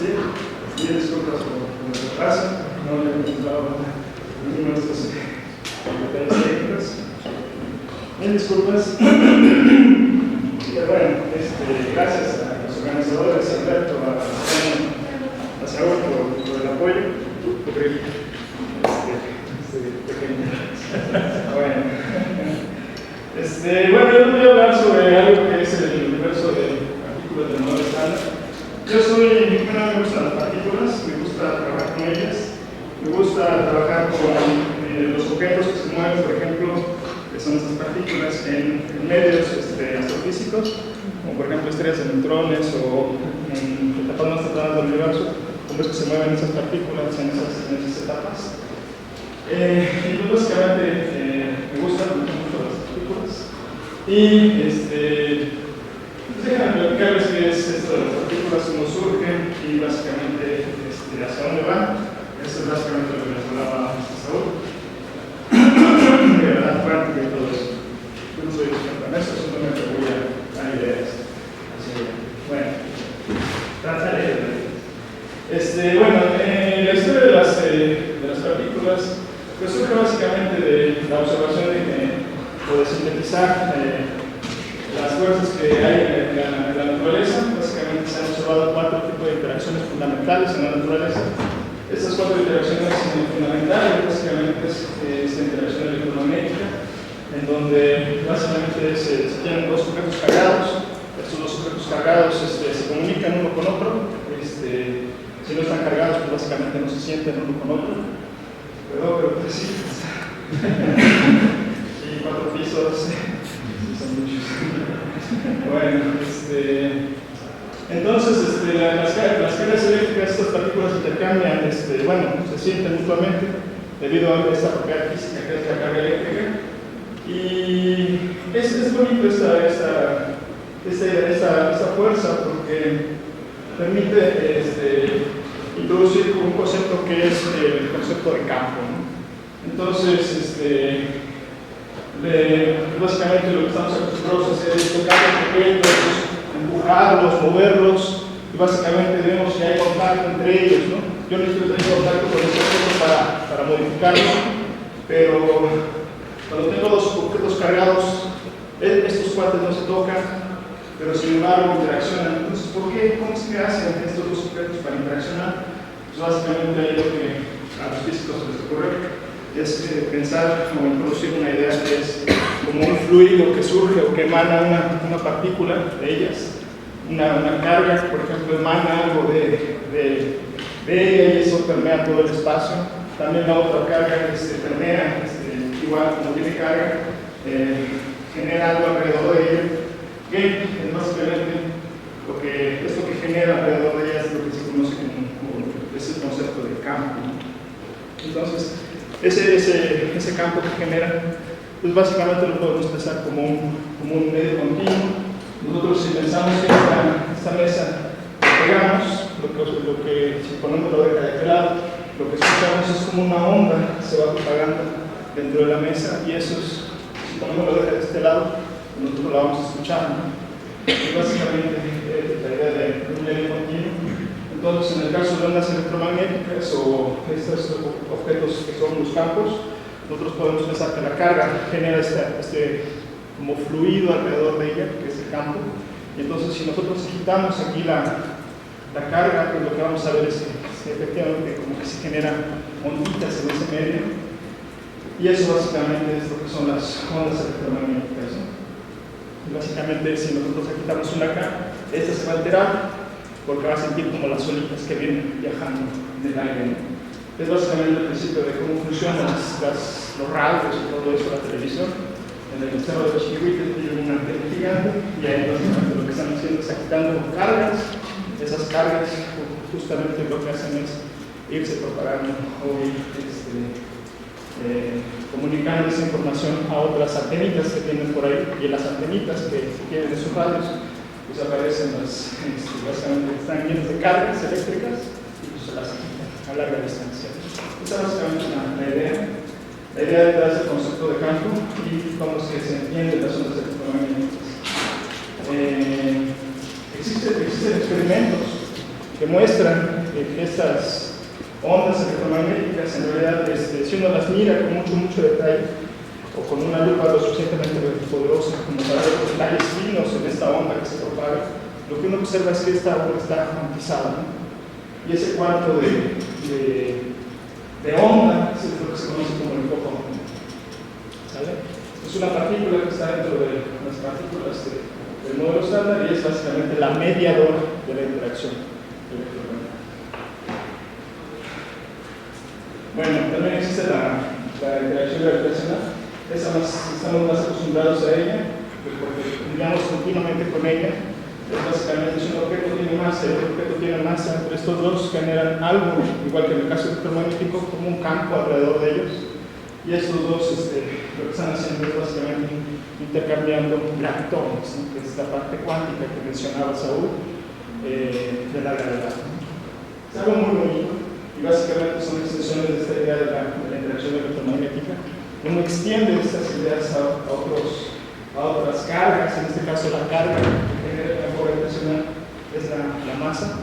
Sí, y disculpas por el retraso, no le he encontrado ninguno de estos detalles técnicos. Mil disculpas. Pero bueno, gracias a los organizadores, a Alberto, a Saúl por el apoyo. Bueno, yo voy a hablar sobre algo que es el universo de partículas del modo estándar. Yo me gustan las partículas, me gusta trabajar con ellas, me gusta trabajar con los objetos que se mueven, por ejemplo, que son estas partículas en medios astrofísicos, como por ejemplo estrellas de neutrones o en etapas más tempranas del universo, cómo es que se mueven esas partículas en esas etapas. Y pues básicamente me gustan mucho las partículas. Y déjenme platicarles qué es esto de las partículas, cómo surgen y básicamente hacia dónde van. Eso es básicamente lo que les hablaba Saúl. De verdad, fuerte y todo eso. Yo no soy experto en eso, simplemente voy a dar ideas. Así que, bueno, trataré de bueno, la historia de las partículas pues surge básicamente de la observación o de sintetizar las fuerzas que hay en la naturaleza. Básicamente se han observado 4 tipos de interacciones fundamentales en la naturaleza. Estas 4 interacciones fundamentales básicamente es esta interacción electromagnética, en donde básicamente se tienen 2 sujetos cargados. Estos 2 sujetos cargados se comunican uno con otro. Si no están cargados, pues básicamente no se sienten uno con otro. Pero 3 hijos. Y 4 pisos. Son muchos. Bueno, entonces las cargas eléctricas, estas partículas intercambian, se sienten mutuamente debido a esta propiedad física que es la carga eléctrica. Y es bonito esta fuerza porque permite introducir un concepto que es el concepto de campo, ¿no? Entonces, básicamente lo que estamos acostumbrados a hacer es tocar los objetos, empujarlos, moverlos, y básicamente vemos que hay contacto entre ellos, ¿no? Yo necesito tener contacto con este objeto para modificarlo, pero cuando tengo 2 objetos cargados, estos cuates no se tocan, pero sin embargo interaccionan. Entonces, ¿por qué? ¿Cómo es que hacen estos 2 objetos para interaccionar? Pues básicamente ahí lo que a los físicos se les ocurre es pensar o introducir una idea que es como un fluido que surge o que emana una partícula de ellas, una carga, por ejemplo, emana algo de ella y eso permea todo el espacio. También la otra carga permea, igual como tiene carga, genera algo alrededor de ella, que es básicamente esto que genera alrededor de ella es lo que se conoce como ese concepto de campo. Entonces, ese campo que genera, pues básicamente lo podemos pensar como un medio continuo. Nosotros, si pensamos que esta mesa pegamos, lo que si ponemos lo de aquel lado, lo que escuchamos es como una onda que se va propagando dentro de la mesa, y eso es, si ponemos lo de este lado, nosotros lo vamos a escuchar, ¿no? Es básicamente la idea de un medio continuo. Entonces, en el caso de ondas electromagnéticas o estos objetos que son los campos, nosotros podemos pensar que la carga genera como fluido alrededor de ella, que es el campo. Y entonces, si nosotros quitamos aquí la carga, pues lo que vamos a ver es que efectivamente como que se generan onditas en ese medio. Y eso básicamente es lo que son las ondas electromagnéticas, ¿no? Y básicamente, si nosotros quitamos una acá, esta se va a alterar, porque va a sentir como las olitas que vienen viajando en el aire, ¿no? Es básicamente el principio de cómo funcionan los radios y todo eso, la televisión. En el cerro de los chihuites tienen una antena gigante y ahí básicamente lo que están haciendo es quitando cargas. Esas cargas justamente lo que hacen es irse propagando o ir comunicando esa información a otras antenitas que tienen por ahí, y en las antenitas que tienen esos radios pues aparecen básicamente están llenas de cargas eléctricas y pues se las quitan a larga distancia. Esa es básicamente la idea. La idea detrás del concepto de campo y cómo es que se entienden las ondas electromagnéticas. Existen experimentos que muestran que estas ondas electromagnéticas, en realidad, si uno las mira con mucho detalle, o con una lupa lo suficientemente poderosa como para ver los detalles finos en esta onda que se propaga, lo que uno observa es que esta onda está cuantizada, ¿no? Y ese cuarto de onda es lo que se conoce como el fotón. ¿Sale? Es una partícula que está dentro de las partículas del modelo estándar y es básicamente la mediadora de la interacción electromagnética. Bueno, también existe la interacción gravitacional. Estamos más acostumbrados a ella, porque lidiamos continuamente con ella. Es básicamente, si un objeto tiene masa y otro objeto tiene masa, entre estos dos generan algo, igual que en el caso electromagnético, como un campo alrededor de ellos. Y estos dos lo que están haciendo es básicamente intercambiando leptones, ¿no? Que es la parte cuántica que mencionaba Saúl de la gravedad. Es algo muy bonito y básicamente son extensiones de esta idea de la interacción electromagnética. Uno extiende estas ideas a otras cargas, en este caso la carga que genera el campo gravitacional es la masa,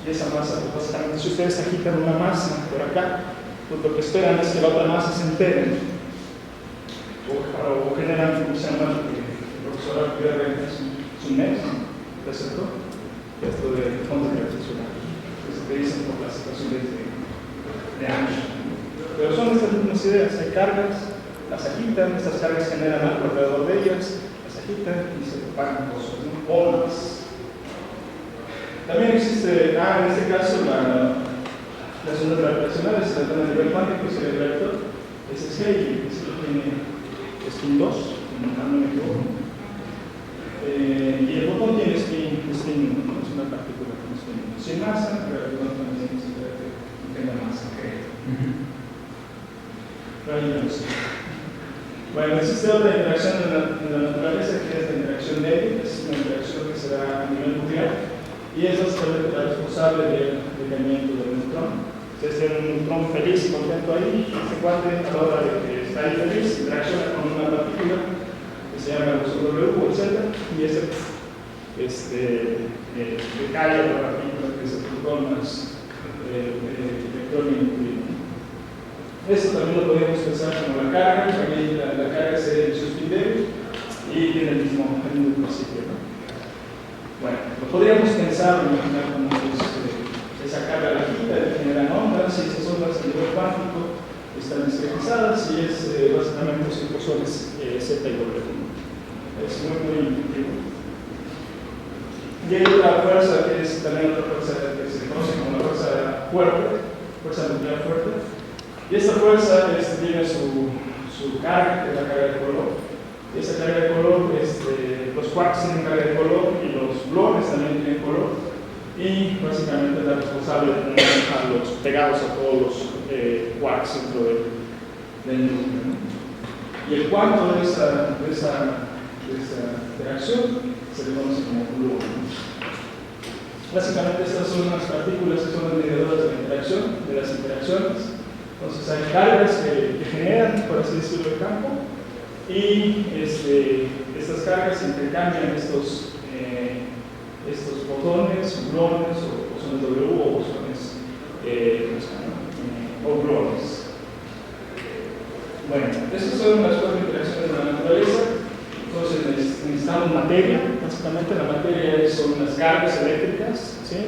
y esa masa, pues básicamente, si ustedes agitan una masa por acá, pues lo que esperan es que la otra masa se entere, o generan, como se llama el profesor Alcubierre, es un mes, ¿de cierto? Esto de ondas gravitacionales, es lo que dicen por las ecuaciones de Einstein. Pero son estas mismas ideas, hay cargas, las agitan, estas cargas generan algo alrededor de ellas, las agitan y se propagan cosas, ¿no? Ondas. También existe, en este caso, las ondas gravitacionales se tratan a nivel cuántico, es el vector, ese es Hale, ese lo tiene spin 2, no me equivoco. Y el fotón tiene spin 1, es una partícula con spin 1. Sin masa, pero el fotón también tiene masa. Bueno, existe otra interacción en la naturaleza que es la interacción débil, es una interacción que se da a nivel nuclear y es básicamente la responsable del decaimiento del neutrón. Ustedes tienen un neutrón feliz y contento ahí, este cuate a la hora de que está ahí feliz interacciona con una partícula que se llama W o Z y decae a la partícula que es el protón más electrón incluido. Esto también lo podríamos pensar como la carga, aquí la carga se suspende y tiene el mismo principio, ¿no? Bueno, lo podríamos pensar, imaginar como esa carga la quita, generan ondas, y esas ondas a nivel cuántico están esterilizadas y es básicamente los impulsores Z y W. Es muy intuitivo. Y hay otra fuerza que es también otra fuerza que se conoce como la fuerza fuerte, fuerza nuclear fuerte. Y esta fuerza tiene su carga, que es la carga de color. Y esa carga de color, los quarks tienen carga de color y los gluones también tienen color. Y básicamente es la responsable de tenerlos pegados a todos los quarks dentro del núcleo. Y el cuanto de esa interacción se le conoce como gluón. Básicamente estas son las partículas que son las mediadoras de la interacción, de las interacciones. Entonces hay cargas que generan, por así decirlo, el campo y estas cargas intercambian estos fotones, gluones o bosones W o bosones o gluones. Bueno, estas son las cuatro interacciones de la naturaleza. Entonces necesitamos materia, básicamente la materia son las cargas eléctricas, ¿sí?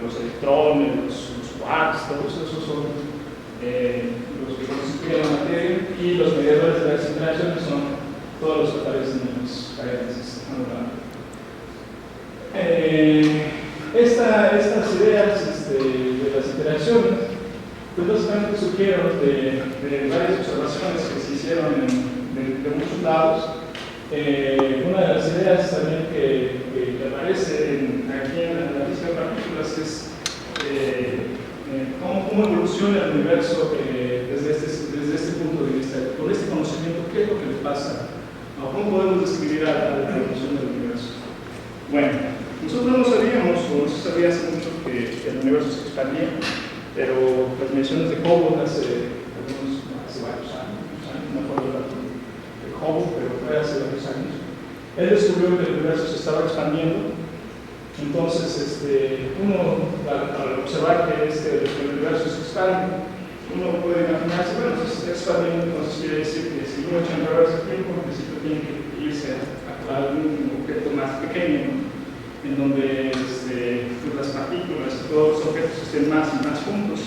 Los electrones, los quarks, todos esos son los que constituyen la materia y los mediadores de las interacciones son todos los que aparecen en los cadenas anulares. Estas ideas de las interacciones pues básicamente surgieron de varias observaciones que se hicieron de muchos lados. Una de las ideas también que aparece aquí en la física de partículas es cómo evoluciona el universo desde este punto de vista, con este conocimiento, qué es lo que le pasa, o cómo podemos describir a la evolución del universo. Bueno, nosotros no sabíamos, o no se sabía hace mucho que el universo se expandía, pero las mediciones de Hubble hace varios años, no me acuerdo de Hubble, pero fue hace varios años. Él descubrió que el universo se estaba expandiendo Entonces, uno, al observar que el universo se expande, uno puede imaginarse, bueno, si se expande, entonces quiere decir que si uno echa en reversa el tiempo, en principio tiene que irse a algún objeto más pequeño, ¿no? En donde pues las partículas y todos los objetos estén más y más juntos.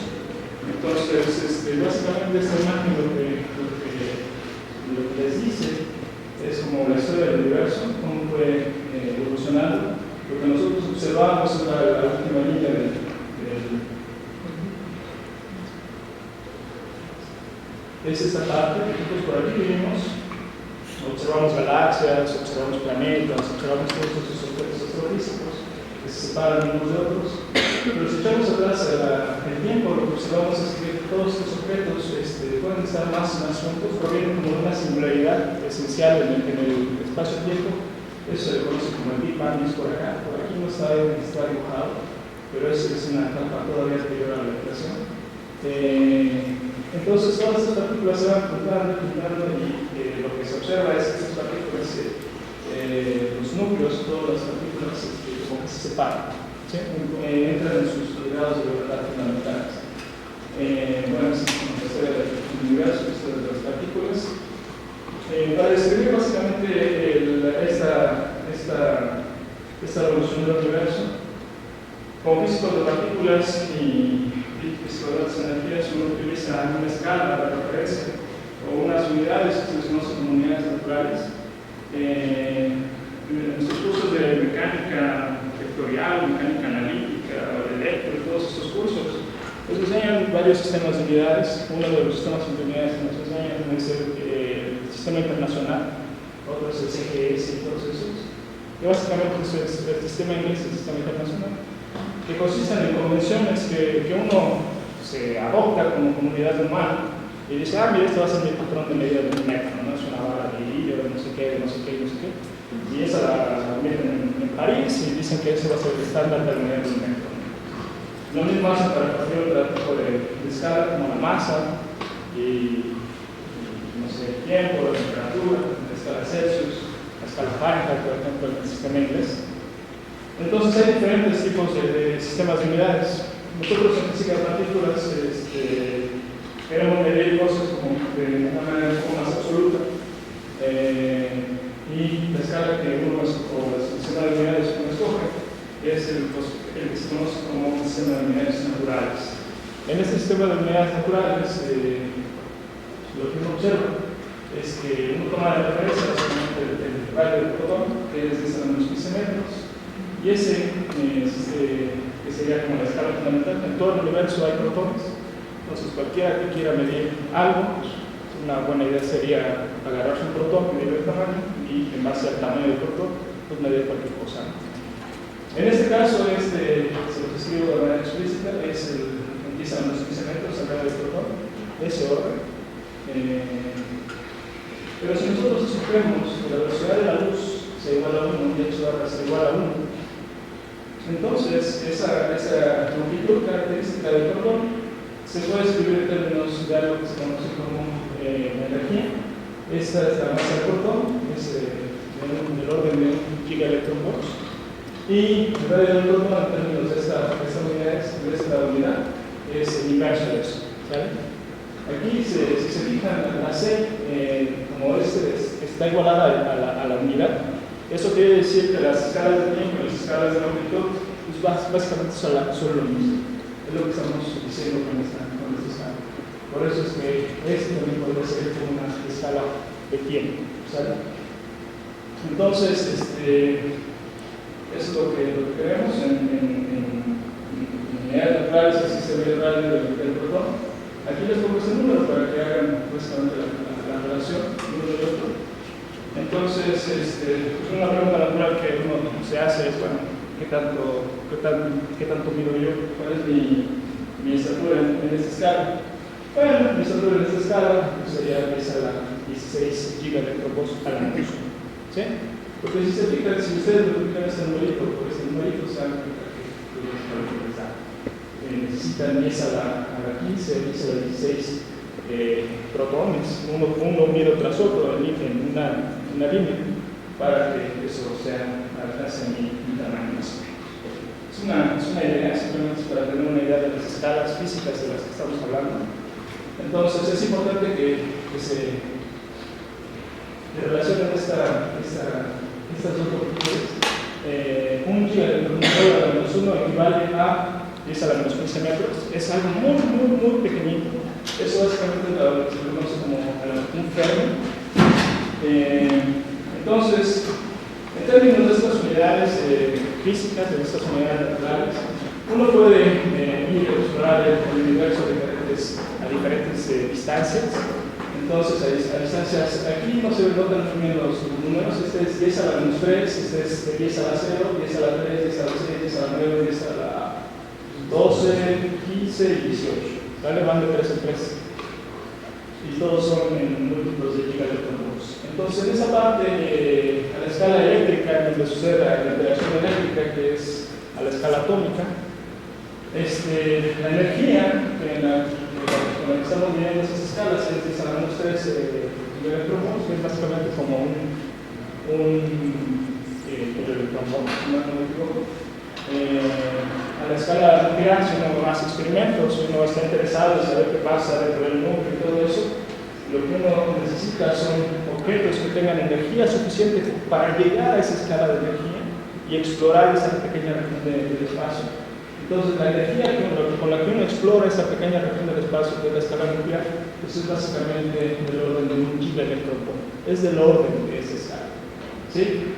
Entonces, básicamente esta imagen lo que les dice es como la historia del universo, cómo fue evolucionando. Lo que nosotros observamos es la última línea es esta parte que nosotros por aquí vimos. Observamos galaxias, observamos planetas, observamos todos estos objetos astrofísicos que se separan unos de otros. Pero si echamos atrás el tiempo, lo que observamos es que todos estos objetos pueden estar más y más juntos, provienen como de una singularidad esencial en el espacio-tiempo. Eso se le conoce como el Big Bang, es por acá. Por aquí no está dibujado, pero eso es una etapa todavía anterior a la inflación. Entonces todas estas partículas se van juntando y lo que se observa es que estas partículas, los núcleos, todas las partículas como que se separan, ¿sí? Entran en sus grados de libertad fundamentales. Bueno, es la historia del universo, la historia de las partículas. Para describir básicamente esta evolución del universo, como físicos de partículas y físicos de las energías, uno utiliza una escala de referencia o unas unidades que se conocen como unidades naturales. En nuestros cursos de mecánica vectorial, mecánica analítica, electro y todos estos cursos, nos enseñan varios sistemas de unidades. Uno de los sistemas de unidades que nos enseñan es el sistema internacional, otro es el CGS y todos esos. Y básicamente es el sistema inglés, el sistema internacional, que consisten en convenciones que uno se adopta como comunidad humana y dice, mira, esto va a ser mi patrón de medida de un metro, ¿no? Es una vara de hilo, no sé qué, no sé qué, no sé qué. Y esa la meten en París y dicen que ese va a ser el estándar de medida de un metro. Lo mismo hacen para cualquier otro tipo de escala, como la masa y no sé, el tiempo, la temperatura, la escala Celsius, la escala Fahrenheit, por ejemplo, en el sistema inglés. Entonces hay diferentes tipos de sistemas de unidades. Nosotros en física de partículas queremos medir cosas como de una manera un poco más absoluta. Y la escala que uno o el sistema de unidades que uno escoge es el que se conoce como un sistema de unidades naturales. En este sistema de unidades naturales, lo que uno observa es que uno toma de referencia básicamente el radio del protón, que es de menos 15 metros. Y ese que sería como la escala fundamental. En todo el universo hay protones, entonces cualquiera que quiera medir algo, pues una buena idea sería agarrarse un protón, medir el tamaño y en base al tamaño del protón, pues medir cualquier cosa. En este caso, se lo escribo de manera explícita, empieza a unos 15 metros al radio del protón, ese orden. Pero si nosotros suponemos que la velocidad de la luz sea igual a 1 y h barra sea igual a 1, entonces esa longitud característica del protón se puede escribir en términos de algo que se conoce como energía. Esta es la masa del protón, es del orden de 1 gigaelectronvolts. Y el radio del protón en términos de esta unidad es el inverso de eso, ¿sale? Aquí, si se fijan, la C, como está igualada a la unidad. Eso quiere decir que las escalas de tiempo y las escalas de longitud pues básicamente son lo mismo. Es lo que estamos diciendo con esta escala. Por eso es que también podría ser como una escala de tiempo, ¿sale? Entonces, eso es lo que queremos en unidades naturales. Así se ve el radio del protón. Aquí les pongo este número para que hagan básicamente la relación uno del otro. Entonces, una pregunta natural que uno se hace es, bueno, ¿qué tanto mido yo? ¿Cuál es mi estatura en esta escala? Bueno, mi estatura en esta escala pues sería 10 a la 16 gigaelectronvolts al año. ¿Sí? Porque si se fijan, si ustedes multiplican este numerito por este numerito, se dan cuenta que necesitan 10 a la 15, 10 a la 16 protones, uno unido tras otro en una línea, para que eso sea alcance mi tamaño más o menos. es una idea, simplemente para tener una idea de las escalas físicas de las que estamos hablando. Entonces es importante que se relacionen estas dos longitudes. Un gigaelectronvolts menos 1 equivale a 10 a la menos 15 metros. Es algo muy pequeñito. Eso básicamente se conoce como un Fermi. Entonces, en términos de estas unidades físicas, de estas unidades naturales, uno puede ir a explorar el universo a diferentes distancias. Entonces, a distancias, aquí no se notan muy bien los números. Este es 10 a la menos 3, este es de 10 a la 0, 10 a la 3, 10 a la 6, 10 a la 9, 10 a la 12, 15 y 18. ¿Vale? Van de 3 en 3. Y todos son en múltiplos de gigaelectronvolts. Entonces, en esa parte, a la escala eléctrica, donde sucede la interacción eléctrica, que es a la escala atómica, la energía con la que estamos midiendo esas escalas es de a menos 3 gigaelectronvolts, que es básicamente como un electronvolt, si no me equivoco. A la escala nuclear, si uno hace experimentos, si uno está interesado en saber qué pasa dentro del núcleo y todo eso, lo que uno necesita son objetos que tengan energía suficiente para llegar a esa escala de energía y explorar esa pequeña región del espacio. Entonces, la energía con la que uno explora esa pequeña región del espacio de la escala nuclear, pues es básicamente del orden de un gigaelectronvolt. Es del orden de esa escala. ¿Sí?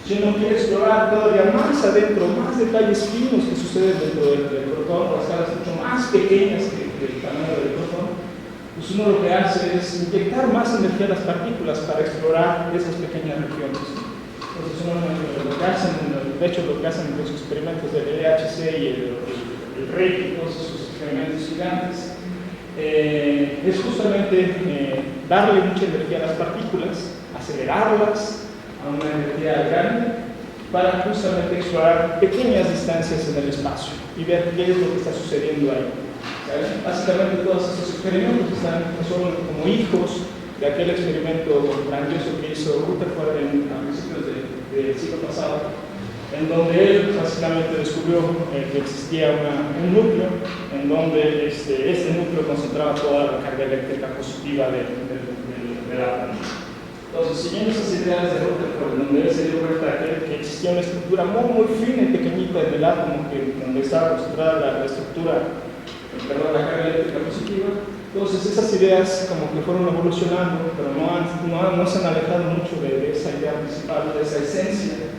Si uno quiere explorar todavía más adentro, más detalles finos que suceden dentro del protón, o escalas mucho más pequeñas que el tamaño del protón, pues uno lo que hace es inyectar más energía a las partículas para explorar esas pequeñas regiones. Entonces, lo que hacen, de hecho, lo que hacen en los experimentos del LHC y el REIK, todos esos experimentos gigantes, es justamente darle mucha energía a las partículas, acelerarlas a una energía grande, para justamente explorar pequeñas distancias en el espacio y ver qué es lo que está sucediendo ahí. ¿Sabes? Básicamente, todos estos experimentos son como hijos de aquel experimento grandioso que hizo Rutherford a principios del siglo pasado, en donde él básicamente descubrió que existía un núcleo, en donde este núcleo concentraba toda la carga eléctrica positiva del átomo. Entonces, siguiendo esas ideas de Rutherford, donde él se dio cuenta que existía una estructura muy fina y pequeñita en el átomo, donde estaba concentrada la carga eléctrica positiva. Entonces, esas ideas como que fueron evolucionando, pero no se han alejado mucho de esa idea principal, de esa esencia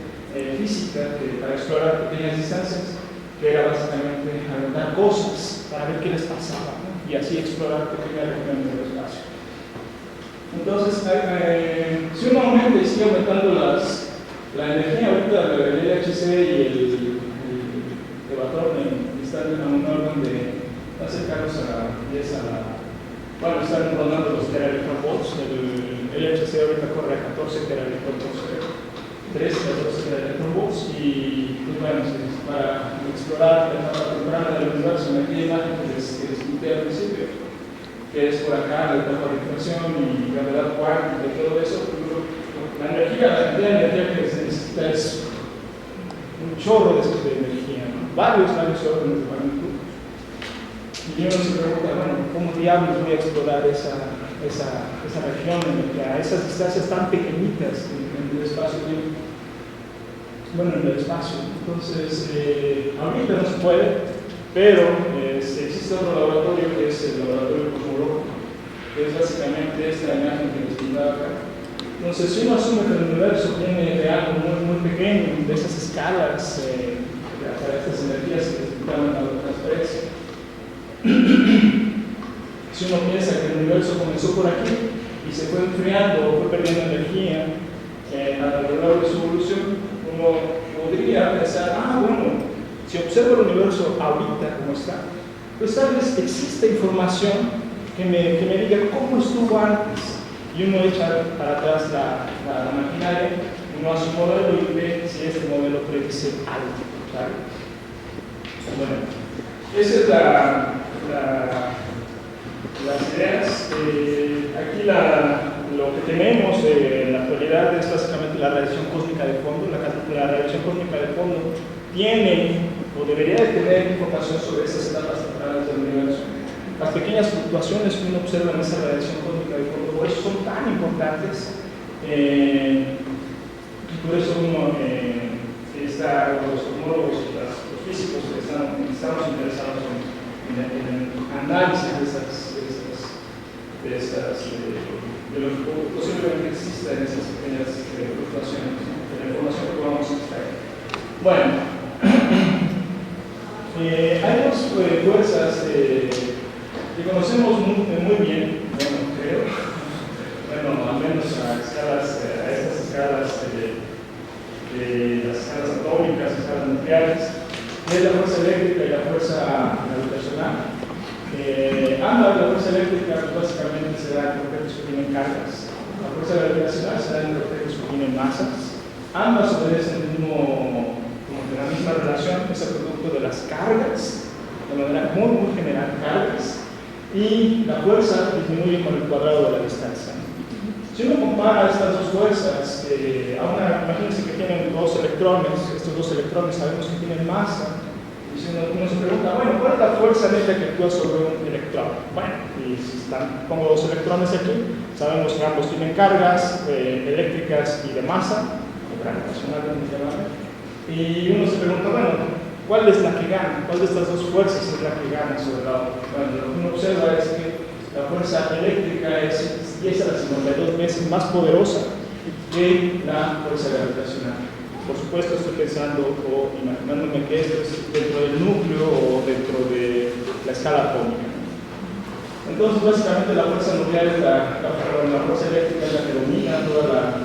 física para explorar pequeñas distancias, que era básicamente aventar cosas para ver qué les pasaba, ¿no? Y así explorar pequeñas regiones del espacio. Entonces, si uno aumenta y sigue aumentando la energía ahorita del LHC y el evator están en un orden de cercanos a 10 a la... Bueno, están rondando los teraelectronvolts. El LHC ahorita corre a 14 teraelectronvolts, 13 a 14 teraelectronvolts, y pues bueno, para explorar la etapa temprana del universo en aquella imagen que les discuté al principio, que es por acá la etapa de inflación y gravedad cuántica y todo eso, la cantidad de energía que se necesita es un chorro de energía, ¿no? varios órdenes de magnitud. Y uno se pregunta, bueno, ¿cómo diablos voy a explorar esa región a esas distancias tan pequeñitas en el espacio-tiempo? Bueno, en el espacio. Entonces, ahorita no se puede, pero existe otro laboratorio que es el laboratorio cosmológico, que es básicamente esta imagen que les pintaba acá. Entonces, si uno asume que el universo viene de algo muy pequeño, de esas escalas, para estas energías que les pintaban a la transferencia, si uno piensa que el universo comenzó por aquí y se fue enfriando o fue perdiendo energía a lo largo de su evolución, uno podría pensar, bueno, si observo el universo ahorita como está, pues tal vez existe información que me diga cómo estuvo antes. Y uno echa para atrás la maquinaria, uno hace un modelo y ve si este modelo predice algo, ¿sabes? Bueno, esa es las ideas. Aquí lo que tenemos en la actualidad es básicamente la radiación cósmica de fondo. La radiación cósmica de fondo tiene o debería de tener información sobre esas etapas tempranas del universo. Las pequeñas fluctuaciones que uno observa en esa radiación cósmica de fondo, por eso son tan importantes, y por eso uno los cosmólogos y los físicos estamos interesados en el análisis de lo que posiblemente exista en esas pequeñas fluctuaciones, de la información que podamos extraer. Bueno, hay dos fuerzas que conocemos muy bien, bueno, creo, bueno, al menos a estas escalas de las escalas atómicas, escalas nucleares, es la fuerza eléctrica y la fuerza gravitacional. Ambas, la fuerza eléctrica pues, básicamente se da en objetos que tienen cargas. La fuerza gravitacional se da en objetos que tienen masas. Ambas obedecen la misma relación, es el producto de las cargas, de manera muy general, cargas, y la fuerza disminuye con el cuadrado de la distancia. Si uno compara estas dos fuerzas, imagínense que tienen dos electrones, estos dos electrones sabemos que tienen masa, y si uno se pregunta, bueno, ¿cuál es la fuerza neta que actúa sobre un electrón? Bueno, y si pongo dos electrones aquí, sabemos que ambos tienen cargas eléctricas y de masa, o gravitacional, y uno se pregunta, bueno, ¿cuál es la que gana? ¿Cuál de estas dos fuerzas es la que gana sobre la otra? Bueno, lo que uno observa es que la fuerza eléctrica es 10 a la 52 veces más poderosa que la fuerza gravitacional. Por supuesto, estoy pensando o imaginándome que esto es dentro del núcleo o dentro de la escala atómica. Entonces, básicamente, la fuerza nuclear es la fuerza eléctrica es la que domina toda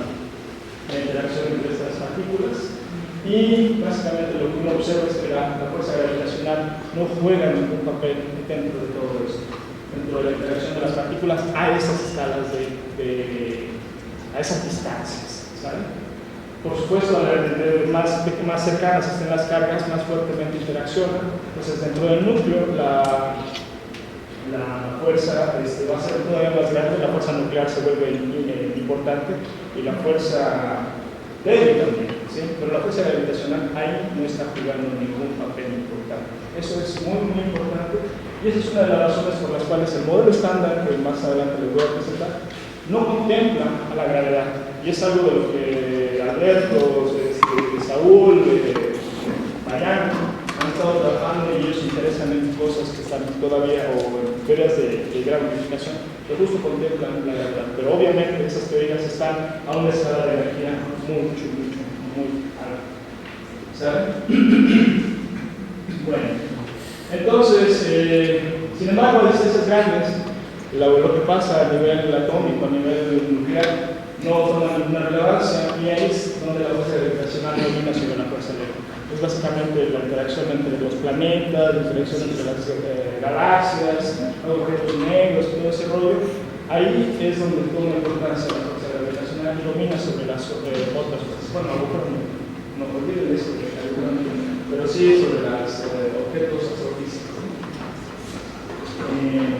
la interacción entre estas partículas. Y básicamente lo que uno observa es que la fuerza gravitacional no juega ningún papel dentro de todo esto, dentro de la interacción de las partículas a esas escalas a esas distancias, ¿saben? Por supuesto, más cercanas estén las cargas, más fuertemente interaccionan. Entonces, dentro del núcleo, la fuerza va a ser todavía más grande, la fuerza nuclear se vuelve importante y la fuerza débil también, ¿sí? Pero la fuerza gravitacional ahí no está jugando ningún papel importante. Eso es muy importante y esa es una de las razones por las cuales el modelo estándar, que más adelante les voy a presentar, no contempla a la gravedad. Y es algo de lo que Alberto, Saúl, Mariano han estado trabajando y ellos se interesan en cosas que están todavía, o en teorías de gran unificación, que justo contemplan la gravedad. Pero obviamente esas teorías están a una escala de energía muy alta. ¿Saben? Bueno, entonces, sin embargo, a distancias grandes, lo que pasa a nivel atómico, a nivel nuclear, no toma ninguna relevancia, y ahí es donde la fuerza gravitacional domina sobre la fuerza eléctrica. Es básicamente la interacción entre los planetas, la interacción entre las galaxias, objetos negros, todo ese rollo. Ahí es donde toma importancia la fuerza gravitacional y domina sobre las otras fuerzas. Bueno, a lo mejor no olviden eso, pero sí sobre los objetos astrofísicos.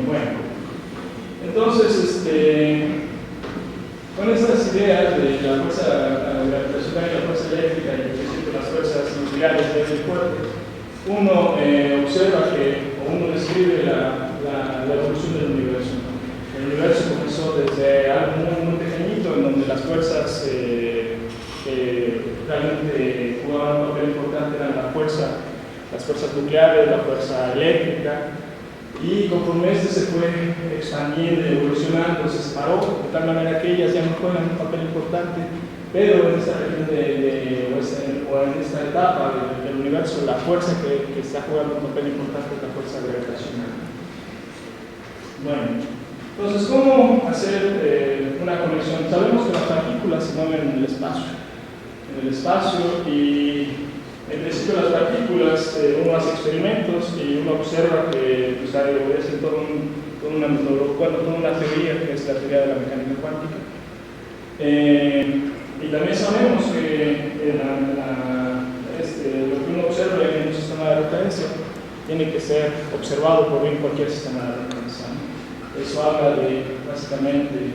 Bueno, entonces, con estas ideas de la fuerza gravitacional y la fuerza eléctrica y las fuerzas nucleares del fuerte, uno observa o uno describe la evolución del universo. El universo comenzó desde algo muy pequeñito, en donde las fuerzas realmente jugaban un papel importante, eran las fuerzas nucleares, la fuerza eléctrica. Y conforme se fue expandiendo y evolucionando, se separó, de tal manera que ellas ya no juegan un papel importante, pero en esta región o en esta etapa del universo, la fuerza que está jugando un papel importante es la fuerza gravitacional. Bueno, entonces, ¿cómo hacer una conexión? Sabemos que las partículas se mueven en el espacio y en principio las partículas, uno hace experimentos y uno observa que obedecen toda una teoría que es la teoría de la mecánica cuántica. Y también sabemos que lo que uno observa en un sistema de referencia tiene que ser observado por bien cualquier sistema de referencia. Eso habla de, básicamente,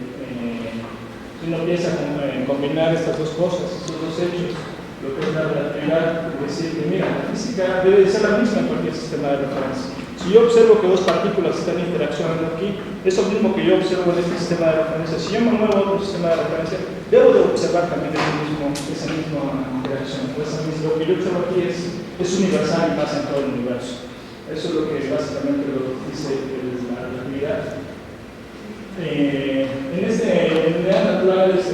si uno piensa en combinar estas dos cosas, estos dos hechos, lo que es la relatividad, es decir, que mira, la física debe ser la misma en cualquier sistema de referencia. Si yo observo que dos partículas están interaccionando aquí, es lo mismo que yo observo en este sistema de referencia. Si yo me muevo a otro sistema de referencia, debo de observar también esa misma interacción. Lo que yo observo aquí es universal y pasa en todo el universo. Eso es lo que básicamente lo dice la relatividad. En unidades naturales,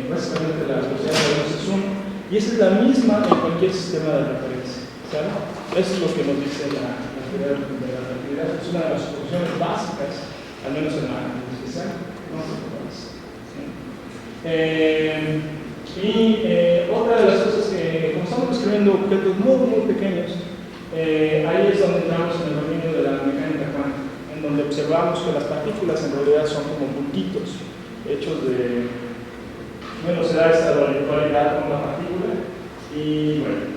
básicamente la velocidad de la luz es 1, y esa es la misma en cualquier sistema de referencia. ¿Sabe? Eso es lo que nos dice la teoría de la relatividad. Es una de las soluciones básicas, al menos en la especial. No sé cómo es. Otra de las cosas que, como estamos describiendo objetos muy pequeños, ahí es donde entramos en el dominio de la mecánica cuántica, en donde observamos que las partículas en realidad son como puntitos hechos de, bueno, se da esta dualidad con la partícula y bueno,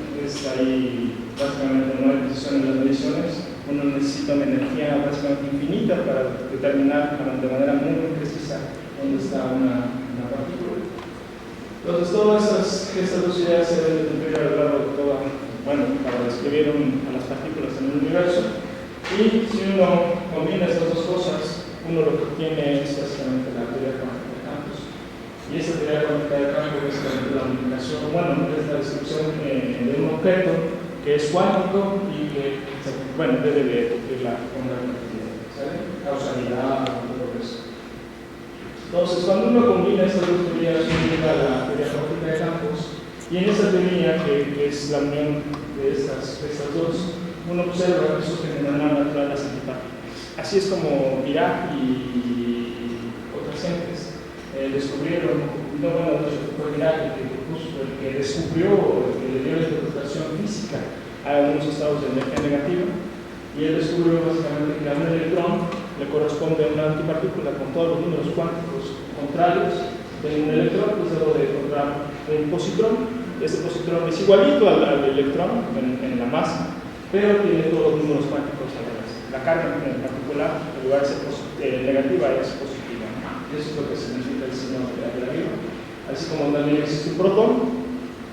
ahí básicamente no hay precisión en las mediciones. Uno necesita una energía básicamente infinita para determinar de manera muy precisa dónde está una partícula. Entonces todas estas dos ideas se deben de cumplir a lo largo de toda, bueno, para describir a las partículas en el universo. Y si uno combina estas dos cosas, uno lo que obtiene es básicamente la teoría cuántica de campos. Y esa teoría cuántica de campos es la unificación, bueno, es la descripción de un objeto que es cuántico y que, bueno, debe de cumplir con la relatividad, ¿sale? Causalidad, todo eso. Entonces, cuando uno combina estas dos teorías, uno llega a la teoría cuántica de campos, y en esa teoría, que es la unión de estas dos, uno observa que surgen de manera natural las antipartículas. Así es como Dirac y otras gentes descubrieron, no, bueno, fue Dirac el que descubrió, el que le dio la interpretación física a algunos estados de energía negativa, y él descubrió básicamente que a un electrón le corresponde a una antipartícula con todos los números cuánticos contrarios de un electrón, pues debo de encontrar un positrón. Este positrón es igualito al electrón en la masa, pero tiene todos los números cuánticos a la vez. La carga en particular, en lugar de ser negativa, es positiva. Eso es lo que significa el signo de arriba. Así como también existe un protón,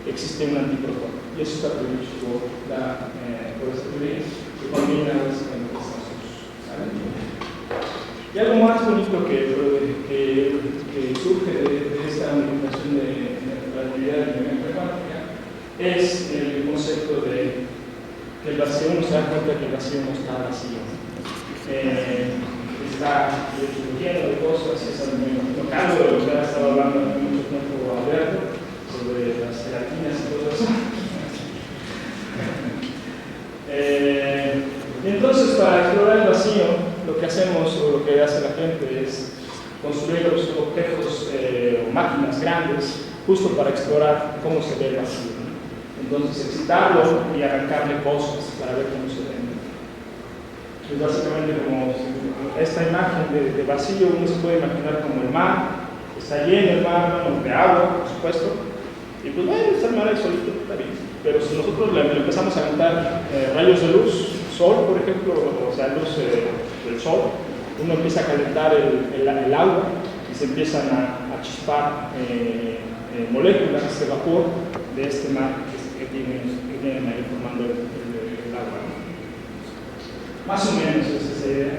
existe un antiprotón. Y eso está previsto por esta teoría que combina básicamente estas dos. Y algo más bonito que surge de esta unificación de la relatividad de la mecánica cuántica es el concepto de que el vacío, uno se da cuenta que el vacío no está vacío. Está lleno de cosas, y es algo muy tocado de lo que ha estado hablando hace mucho tiempo Alberto sobre las gelatinas y todo eso. Y entonces, para explorar el vacío, lo que hacemos o lo que hace la gente es construir objetos o máquinas grandes justo para explorar cómo se ve el vacío. Entonces, excitarlo y arrancarle cosas para ver cómo se ve. Es básicamente como esta imagen de vacío, uno se puede imaginar como el mar, está lleno el mar, bueno, de agua, por supuesto, y pues bueno, está el mar ahí solito, está bien. Pero si nosotros le empezamos a aventar rayos de luz, sol, por ejemplo, o sea, luz del sol, uno empieza a calentar el agua y se empiezan a chispar moléculas de vapor de este mar que tienen ahí formando el agua. Más o menos es esa idea.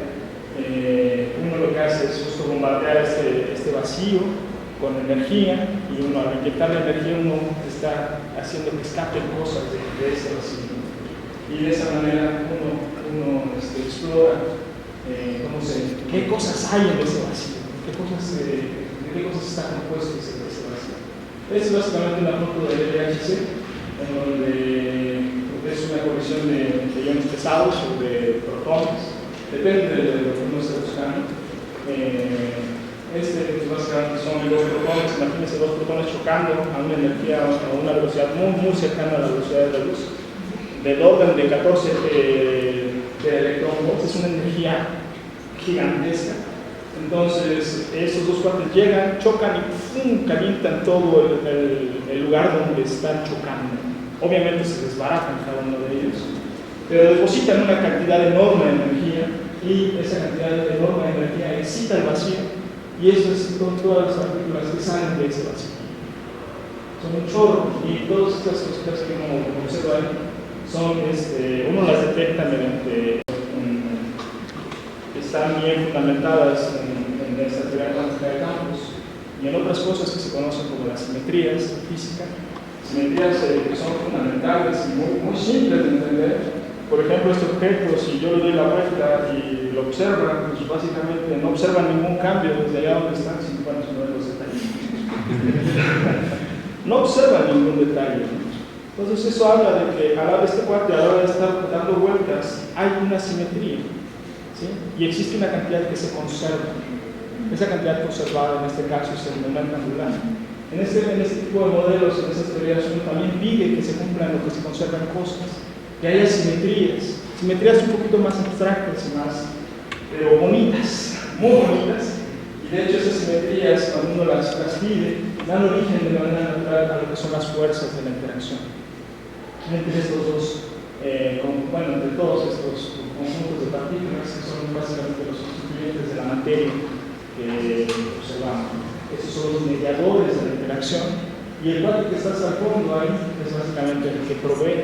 Uno lo que hace es justo bombardear este vacío con energía, y uno al inyectar la energía uno está haciendo que escapen cosas de ese vacío. Y de esa manera uno explora qué cosas hay en ese vacío, de qué cosas está compuesto ese vacío. Es básicamente una foto del LHC, en donde es una colisión de iones pesados o de protones, depende de lo que uno esté buscando. Básicamente son dos protones, imagínense dos protones chocando a una energía, a una velocidad muy cercana a la velocidad de la luz, del orden de 14 de electronvolts. Es una energía gigantesca. Entonces, esos dos cuates llegan, chocan y ¡pum!, calientan todo el lugar donde están chocando. Obviamente se desbaratan cada uno de ellos, pero depositan una cantidad enorme de energía, y esa cantidad enorme de energía excita el vacío, y eso es con todas las partículas que salen de ese vacío. son un chorro, y todas estas cositas que uno observa ahí son, uno las detecta mediante, están bien fundamentadas en esta teoría cuántica de campos, y en otras cosas que se conocen como las simetrías en física, simetrías que son fundamentales y muy simples de entender. Por ejemplo, este objeto, si yo le doy la vuelta y lo observan, pues básicamente no observan ningún cambio desde allá donde están, si no ver los detalles. No observan ningún detalle. Entonces eso habla de que a la hora de este cuate, a la hora de estar dando vueltas, hay una simetría, ¿sí? Y existe una cantidad que se conserva. Esa cantidad conservada en este caso es el momento angular. En este tipo de modelos, en esas teorías, uno también pide que se cumplan lo que se conservan cosas, que haya simetrías un poquito más abstractas y más, pero bonitas, muy bonitas. Y de hecho esas simetrías, cuando uno las pide, dan origen de manera natural a lo que son las fuerzas de la interacción entre estos dos, entre todos estos conjuntos de partículas que son básicamente los constituyentes de la materia que observamos. Estos son los mediadores de la interacción, y el cuate que está al fondo ahí es básicamente el que provee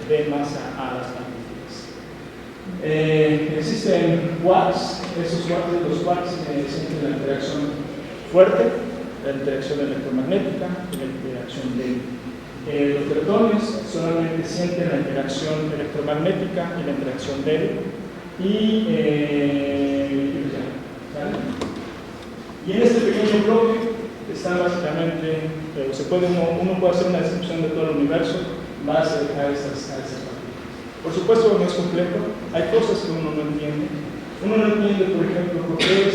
de masa a las partículas. Existen quarks, esos quarks, los quarks sienten la interacción fuerte, la interacción electromagnética y la interacción débil. Los leptones solamente sienten la interacción electromagnética y la interacción débil. Y en este pequeño bloque está básicamente, uno puede hacer una descripción de todo el universo en base a estas partículas. Por supuesto no es completo, hay cosas que uno no entiende. Uno no entiende, por ejemplo, por qué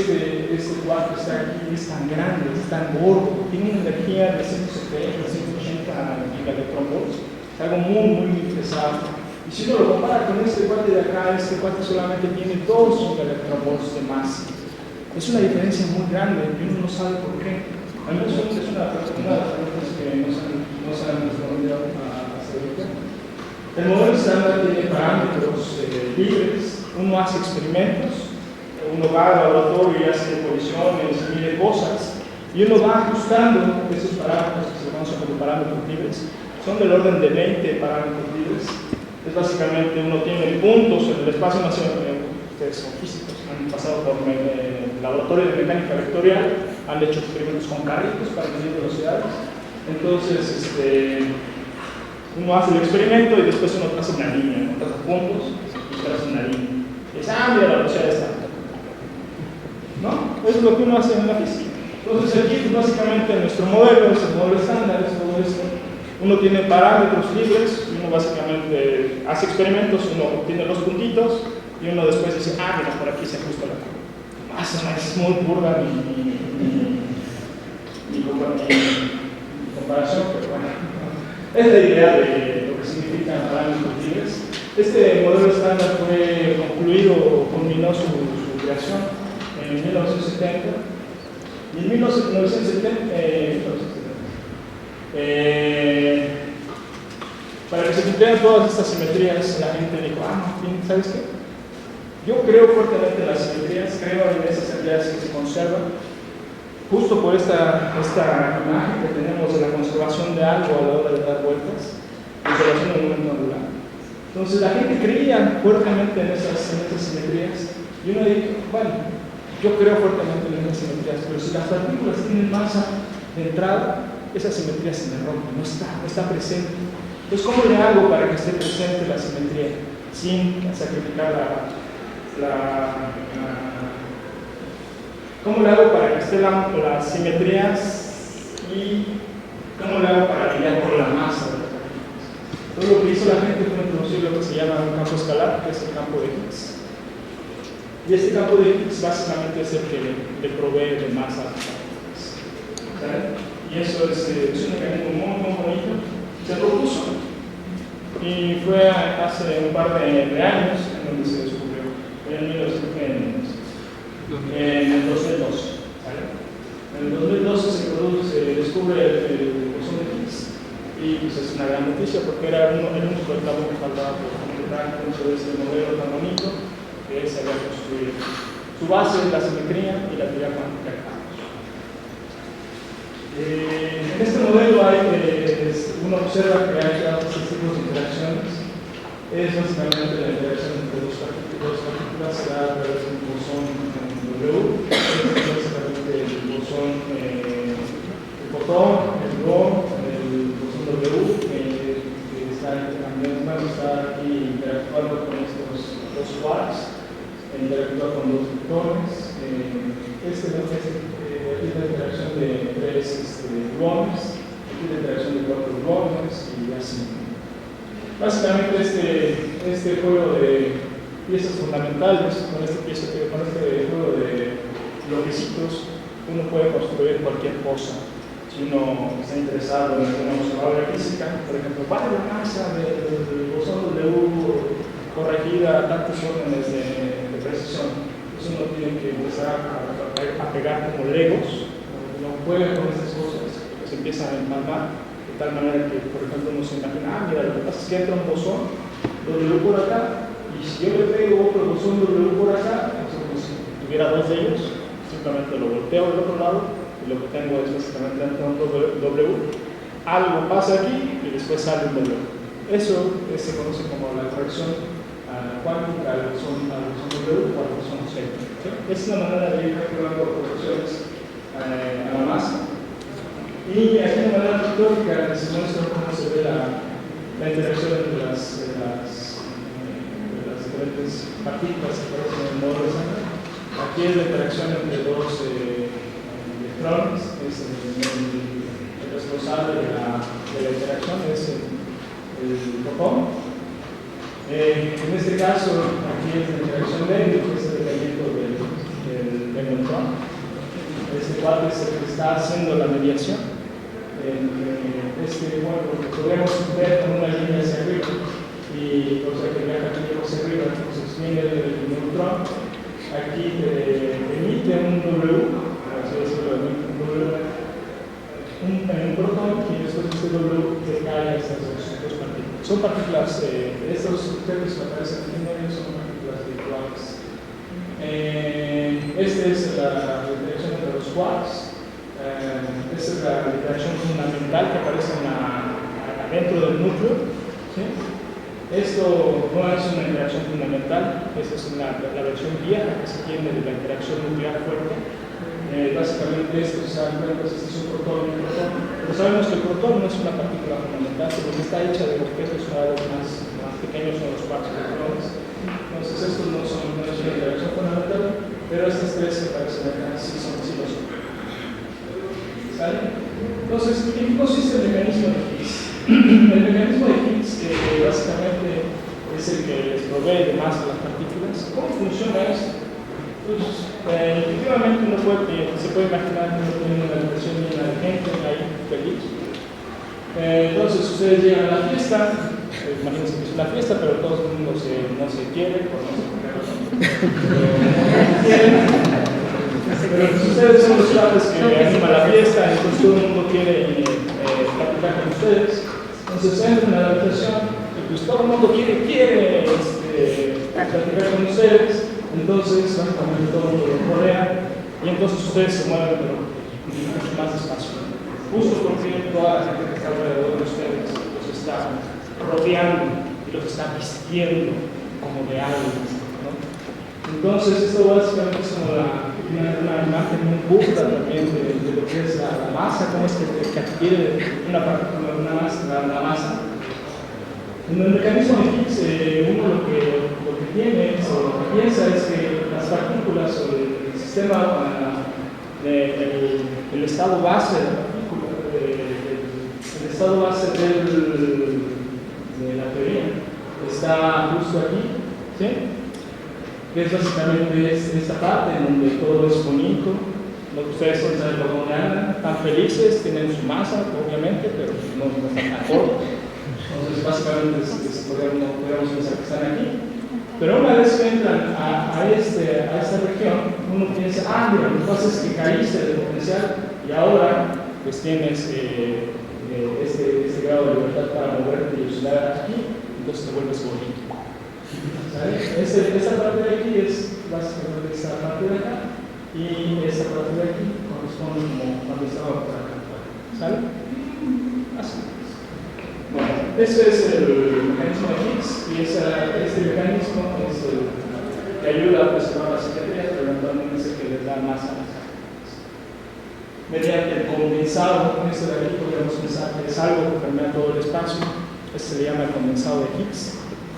este cuarto está aquí, es tan grande, es tan gordo, tiene una energía de 170, 180 gigaelectronvolts, es algo muy pesado. Y si uno lo compara con este cuarto de acá, este cuarto solamente tiene 2 gigaelectronvolts de masa. Es una diferencia muy grande y uno no sabe por qué. Al menos es una de las preguntas que no se han respondido hasta ahorita. El modelo estándar tiene parámetros libres. Uno hace experimentos, uno va al laboratorio y hace colisiones, mide cosas, y uno va ajustando esos parámetros que se conocen como parámetros libres. Son del orden de 20 parámetros libres. Es básicamente, uno tiene puntos en el espacio nacional. Ustedes son físicos, han pasado por el laboratorio de mecánica vectorial, han hecho experimentos con carritos para medir velocidades. Entonces, uno hace el experimento y después uno traza una línea, uno traza puntos y traza una línea. Mira la velocidad está. ¿No? Eso es lo que uno hace en la física. Entonces aquí, pues, básicamente, nuestro modelo es el modelo estándar, es todo esto. Uno tiene parámetros libres, uno básicamente hace experimentos, uno obtiene los puntitos y uno después dice, mira, por aquí se ajusta la masa, es muy burda mi comparación, pero bueno, es la idea de lo que significan parámetros libres. Este modelo estándar fue concluido, culminó su creación en 1970. Y en 1970, para que se cumplieran todas estas simetrías, la gente dijo, ¿sabes qué? Yo creo fuertemente en las simetrías, creo en esas simetrías que se conservan, justo por esta imagen que tenemos de la conservación de algo a la hora de dar vueltas, conservación del momento angular. Entonces la gente creía fuertemente en esas simetrías, y uno dijo, bueno, yo creo fuertemente en esas simetrías, pero si las partículas tienen masa de entrada, esa simetría se me rompe, no está presente. Entonces, ¿cómo le hago para que esté presente la simetría sin sacrificar ¿cómo le hago para que esté las simetrías y cómo le hago para lidiar con la masa de las partículas? Entonces, lo que hizo la gente fue introducir lo que se llama un campo escalar, que es el campo de Higgs. Y este campo de Higgs básicamente es el que le provee de masa a las partículas. ¿Saben? Y eso es un mecanismo muy bonito. Se propuso. Y fue hace un par de años en donde se descubrió. En el 2012. ¿Sale? En el 2012 se descubre el bosón de Higgs. Y pues es una gran noticia porque era el único campo que faltaba por completar dentro de este modelo tan bonito que se había construido. Su base es la simetría y la teoría cuántica de campos. En este modelo hay uno observa que hay otros tipos de interacciones, es básicamente la interacción entre dos partículas, se da a través de un bosón W, es básicamente el bosón, el fotón, el gluón, el bosón W, que está intercambiando, está aquí interactuando con estos dos quarks, interactúa con dos leptones. Es la interacción de tres gluones, aquí la interacción de cuatro gluones y así. Básicamente este juego de piezas fundamentales, con este juego de bloquecitos, uno puede construir cualquier cosa. Si uno está interesado en una observadora física, por ejemplo, ¿cuál es la masa del bosón W corregida a tantos órdenes de precisión? Entonces uno tiene que empezar a pegar como legos, uno juega con estas cosas, se empiezan a empalmar, de tal manera que, por ejemplo, uno se imagina, mira, lo que pasa es que entra un bosón W por acá, y si yo le pego otro bosón W por acá, entonces, como si tuviera dos de ellos, simplemente lo volteo del otro lado, y lo que tengo es básicamente entra un W, algo pasa aquí, y después sale un W. Eso se conoce como la corrección cuántica al bosón W o al bosón Z. ¿Sí? Es una manera de ir calculando proporciones a la masa. Y aquí de manera pictórica les muestro cómo se ve la interacción entre las diferentes partículas que aparecen en el modo de sangre. Aquí es la interacción entre dos electrones, es el responsable de la interacción, es el fotón. En este caso, aquí es la interacción lente, que es el elemento del neutrón. Este cuadro es el que está haciendo la mediación. Bueno, lo podemos ver con una línea hacia arriba, y o sea que viaja aquí hacia arriba, entonces viene el neutrón, aquí emite un W, así decirlo, un protón, y después este W que cae a estas dos partículas. Son partículas, estos objetos que aparecen aquí en medio son partículas de quarks. Esta es la interacción entre los quarks. Esta es la interacción fundamental que aparece dentro del núcleo. ¿Sí? Esto no es una interacción fundamental, esta es la versión vieja que se tiene de la interacción nuclear fuerte. Básicamente esto se dan cuenta, este es un protón y un protón, pero sabemos que el protón no es una partícula fundamental, sino que está hecha de objetos cada vez más pequeños, son los quarks electrones. Entonces estos no es una interacción fundamental, pero estas tres que aparecen acá sí lo son. ¿Sale? Entonces, ¿en qué consiste el mecanismo de Higgs? El mecanismo de Higgs básicamente es el que les provee de masa a las partículas. ¿Cómo funciona esto? Pues, efectivamente se puede imaginar que uno tiene una habitación llena de gente ahí feliz. Entonces ustedes llegan a la fiesta, imagínense que es una fiesta, pero todo el mundo no se quiere, por no se pero ustedes son los padres que animan la fiesta, entonces todo el mundo quiere platicar con ustedes. Entonces entran a la habitación y pues todo el mundo quiere platicar con ustedes. Entonces, básicamente todo el mundo lo rodea y entonces ustedes se mueven mucho más despacio. Justo porque toda la gente que está alrededor de ustedes los está rodeando y los está vistiendo como de algo, ¿no? Entonces, esto básicamente es como una imagen muy burda también de lo que es la masa, cómo es que adquiere una partícula, la masa. En el mecanismo de Higgs, uno lo que tiene, o lo que piensa es que las partículas o el sistema, el estado base de la partícula, el estado base de la teoría, está justo aquí, ¿sí? Que es básicamente esta parte en donde todo es bonito, donde ustedes saben por dónde andan, están felices, tienen su masa, obviamente, pero no están tan gordos. Entonces, básicamente, podríamos pensar que están aquí. Pero una vez que entran a esta región, uno piensa, mira, lo que pasa es que caíste de potencial y ahora pues tienes este grado de libertad para moverte y oscilar aquí, entonces te vuelves bonito. Esta parte de aquí es básicamente esta parte de acá y esta parte de aquí corresponde como cuando estaba por acá. ¿Sale? Así. ese es el mecanismo de Higgs y este mecanismo es el que ayuda a preservar la simetría, pero eventualmente es el que les da masa a las partículas. Mediante el condensado, con esto de aquí podemos pensar que es algo que permea todo el espacio. Este se le llama el condensado de Higgs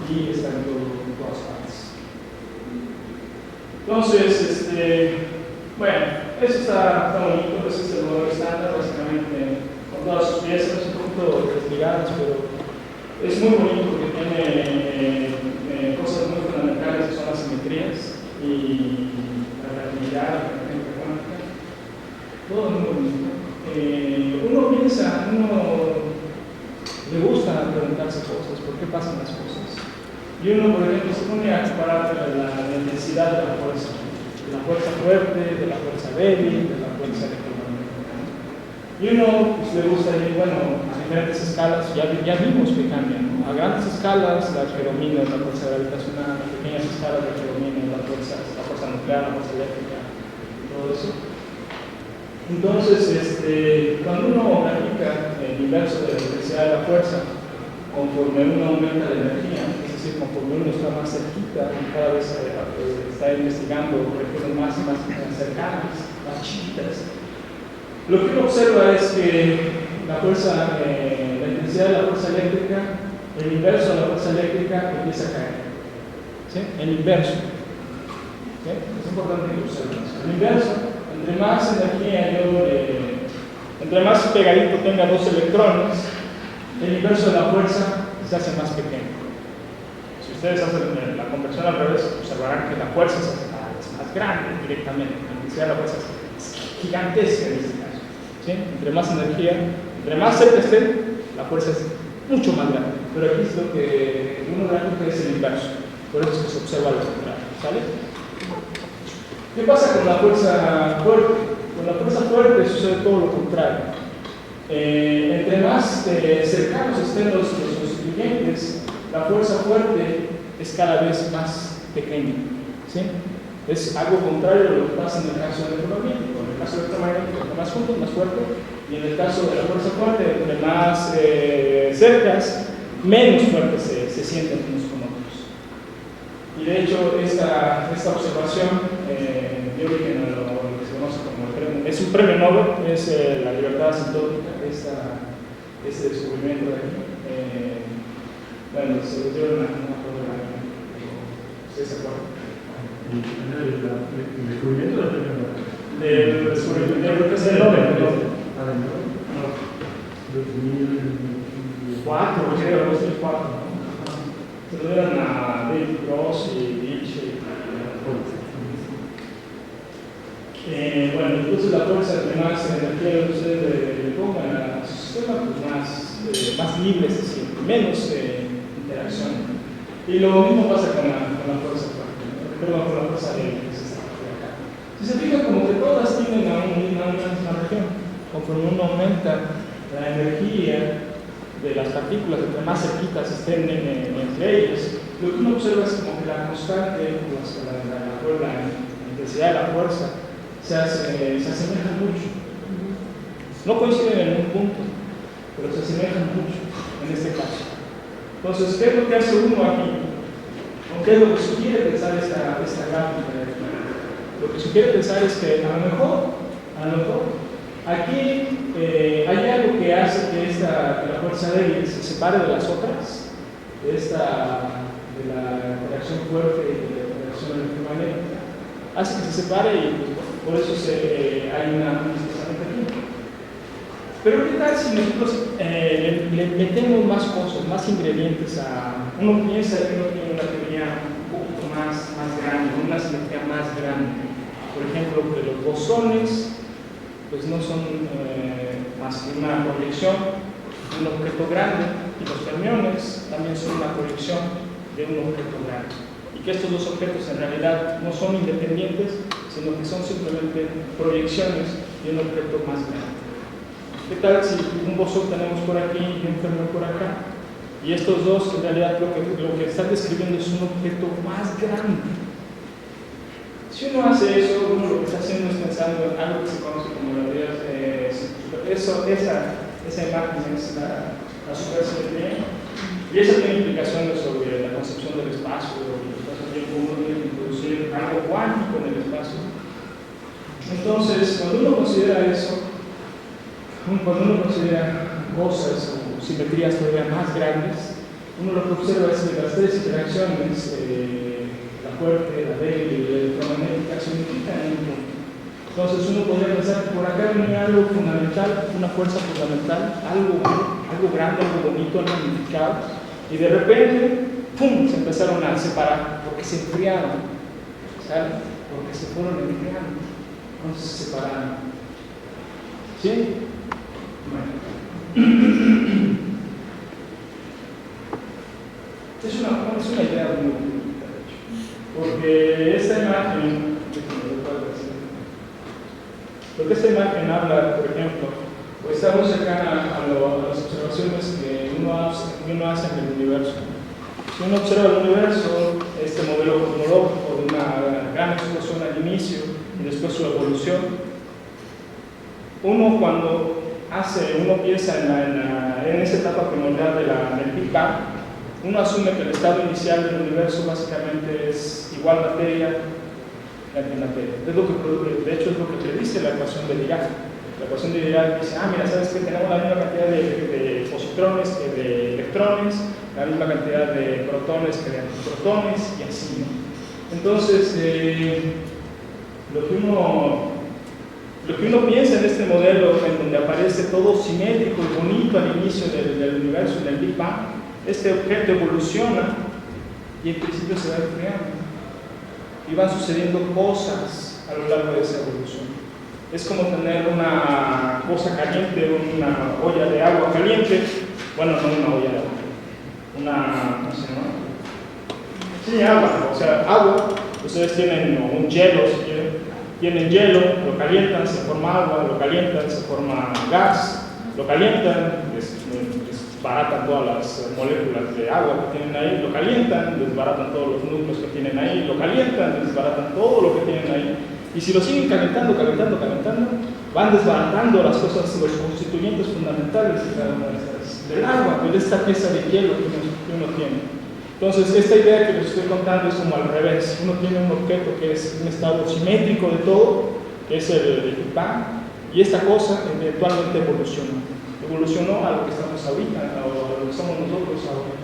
y está en todas partes. Entonces, bueno, eso está bonito, ese es el modelo estándar, básicamente con todas sus piezas, un poquito desligadas, pero es muy bonito porque tiene cosas muy fundamentales que son las simetrías y la relatividad, la mecánica cuántica, todo muy bonito. Uno le gusta preguntarse cosas, ¿por qué pasan las cosas? Y uno, por ejemplo, se pone a comparar la intensidad de la fuerza fuerte, de la fuerza débil, de la fuerza electromagnética. Y uno pues, le gusta ir, bueno, a diferentes escalas, ya vimos que cambian, ¿no? A grandes escalas, la que domina es la fuerza gravitacional, a pequeñas escalas, la que domina es la fuerza nuclear, la fuerza eléctrica, todo eso. Entonces, cuando uno aplica el inverso de la intensidad de la fuerza, conforme uno aumenta la energía, es decir, conforme uno está más cerquita y cada vez está investigando regiones más cercanas, más chiquitas, lo que uno observa es que la intensidad de la fuerza eléctrica, el inverso de la fuerza eléctrica empieza a caer. ¿Sí? El inverso. ¿Sí? Es importante que observen eso. El inverso, entre más energía entre más pegadito tenga dos electrones, el inverso de la fuerza se hace más pequeño. Si ustedes hacen la conversión al revés, observarán que la fuerza se hace más grande directamente. La intensidad de la fuerza es gigantesca en este caso. ¿Sí? Entre más energía, entre más cerca esté, la fuerza es mucho más grande. Pero aquí es lo que uno realmente es el inverso. Por eso es que se observa lo contrario. ¿Sale? ¿Qué pasa con la fuerza fuerte? Con la fuerza fuerte sucede todo lo contrario. Entre más cercanos estén los constituyentes, la fuerza fuerte es cada vez más pequeña. ¿Sí? Es algo contrario a lo que pasa en el caso electromagnético. En el caso electromagnético, entre más juntos, más fuerte, y en el caso de la fuerza fuerte, entre más cercas, menos fuertes se sienten unos con otros. Y de hecho, esta observación dio origen a lo que se conoce como el premio. Es un premio Nobel, es la libertad asintótica, este descubrimiento de aquí. Bueno, se lo dieron a una programa. ¿Ustedes se acuerdan? ¿El descubrimiento del premio Nobel? Del descubrimiento es el Nobel. Ah, ¿del Nobel? No. 2004, creo, 2004. Se lo dieron a David Gross y Ditch. Bueno, entonces la fuerza de más energía que ustedes le pongan a su sistema, pues más libre se siente, menos interacción. Y lo mismo pasa con la fuerza fuerte, perdón, con la fuerza débil que se está acá. Si se fijan, como que todas tienden a una misma región. Conforme uno aumenta la energía de las partículas, entre más cerquitas estén entre ellas, lo que uno observa es como que la constante, la intensidad de la fuerza, se asemejan mucho. No coinciden en un punto, pero se asemejan mucho en este caso. Entonces, ¿qué es lo que hace uno aquí? ¿O qué es lo que sugiere pensar esta gráfica de aquí? Lo que sugiere pensar es que a lo mejor aquí hay algo que hace que la fuerza débil se separe de las otras, de la reacción fuerte y de la reacción electromagnética. Hace que se separe y pues, por eso hay un desplazamiento aquí. Pero ¿qué tal si nosotros le metemos más cosas, más ingredientes uno piensa que uno tiene una teoría un poquito más grande, una simetría más grande? Por ejemplo, que los bosones pues no son más que una proyección de un objeto grande, y los fermiones también son una proyección de un objeto grande. Y que estos dos objetos en realidad no son independientes, sino que son simplemente proyecciones de un objeto más grande. ¿Qué tal si un bosón tenemos por aquí y un fermión por acá? Y estos dos en realidad lo que están describiendo es un objeto más grande. Si uno hace eso, uno lo que está haciendo es pensando en algo que se conoce como la teoría esa imagen es la supersimetría. Y eso tiene implicaciones sobre la concepción del espacio, del espacio-tiempo. Uno tiene que introducir algo cuántico en el espacio. Entonces, cuando uno considera eso, cuando uno considera cosas o simetrías todavía más grandes, uno lo que observa es que las tres interacciones, la fuerte, la débil y la electromagnética, se unifican en un punto. Entonces uno podría pensar que por acá venía algo fundamental, una fuerza fundamental, algo grande, algo bonito, algo unificado, y de repente, ¡pum!, se empezaron a separar, porque se enfriaron, ¿sabes? Porque se fueron enfriando, entonces se separaron. ¿Sí? Bueno. Es una idea muy bonita, de hecho, porque esta imagen, porque esta imagen habla, por ejemplo, pues está muy cercana a las observaciones que uno hace en el universo. Si uno observa el universo, este modelo cosmológico de una gran explosión al inicio y después su evolución, cuando piensa en esa etapa primordial del Big Bang, uno asume que el estado inicial del universo básicamente es igual materia y antimateria. De hecho, es lo que predice la ecuación de Dirac. La ecuación de Dirac dice, mira, ¿sabes qué? Tenemos la misma cantidad de positrones que de electrones, la misma cantidad de protones que de antiprotones, y así, ¿no? Entonces, lo que uno piensa en este modelo, en donde aparece todo simétrico y bonito al inicio del universo, en el Big Bang, este objeto evoluciona y en principio se va enfriando. Y van sucediendo cosas a lo largo de esa evolución. Es como tener una cosa caliente, una olla de agua caliente. Bueno, no una olla de agua, ¿cómo se llama? Sí, agua. O sea, agua. Ustedes tienen un hielo, si quieren. Tienen hielo, lo calientan, se forma agua, lo calientan, se forma gas, lo calientan, desbaratan todas las moléculas de agua que tienen ahí, lo calientan, desbaratan todos los núcleos que tienen ahí, lo calientan, desbaratan todo lo que tienen ahí. Y si lo siguen calentando, van desbaratando las cosas, los constituyentes fundamentales de cada una de estas, del agua, de esta pieza de hielo que uno tiene. Entonces, esta idea que les estoy contando es como al revés. Uno tiene un objeto que es un estado simétrico de todo, que es el Big Bang, y esta cosa eventualmente evolucionó a lo que estamos ahorita, o a lo que somos nosotros ahora.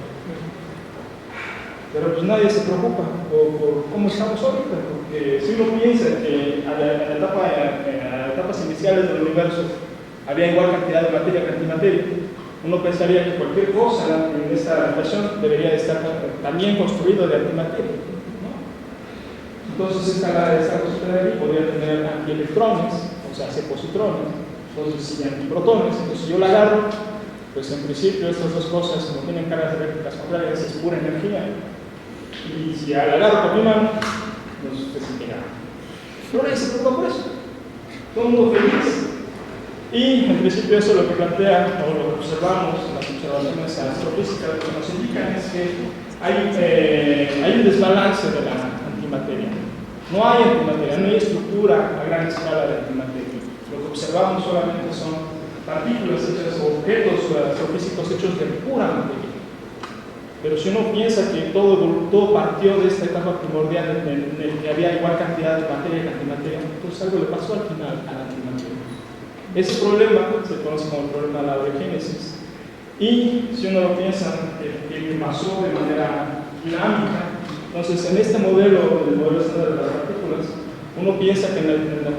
Pero pues nadie se preocupa por cómo estamos ahorita, porque si uno piensa que en las etapas iniciales del universo había igual cantidad de materia que antimateria, uno pensaría que cualquier cosa en esta relación debería de estar también construido de antimateria, ¿no? Entonces esta cosita de aquí podría tener antielectrones, o sea, positrones, entonces y antiprotones. Entonces si yo la agarro, pues en principio estas dos cosas, como tienen cargas eléctricas contrarias, es pura energía. Y si la agarro con mi mano, pues desintegra. Pero nadie se preocupa por eso. Todo el mundo feliz. Y en principio eso lo que plantea, o lo que observamos en las observaciones astrofísicas, lo que nos indican es que hay un desbalance de la antimateria. No hay antimateria, no hay estructura a gran escala de antimateria. Lo que observamos solamente son partículas hechas o objetos astrofísicos hechos de pura materia. Pero si uno piensa que todo partió de esta etapa primordial en el que había igual cantidad de materia que antimateria, entonces algo le pasó al final a la antimateria. Ese problema se conoce como el problema de la orogénesis. Y si uno lo piensa, que pasó de manera dinámica, entonces en este modelo, el modelo estándar de las partículas, uno piensa que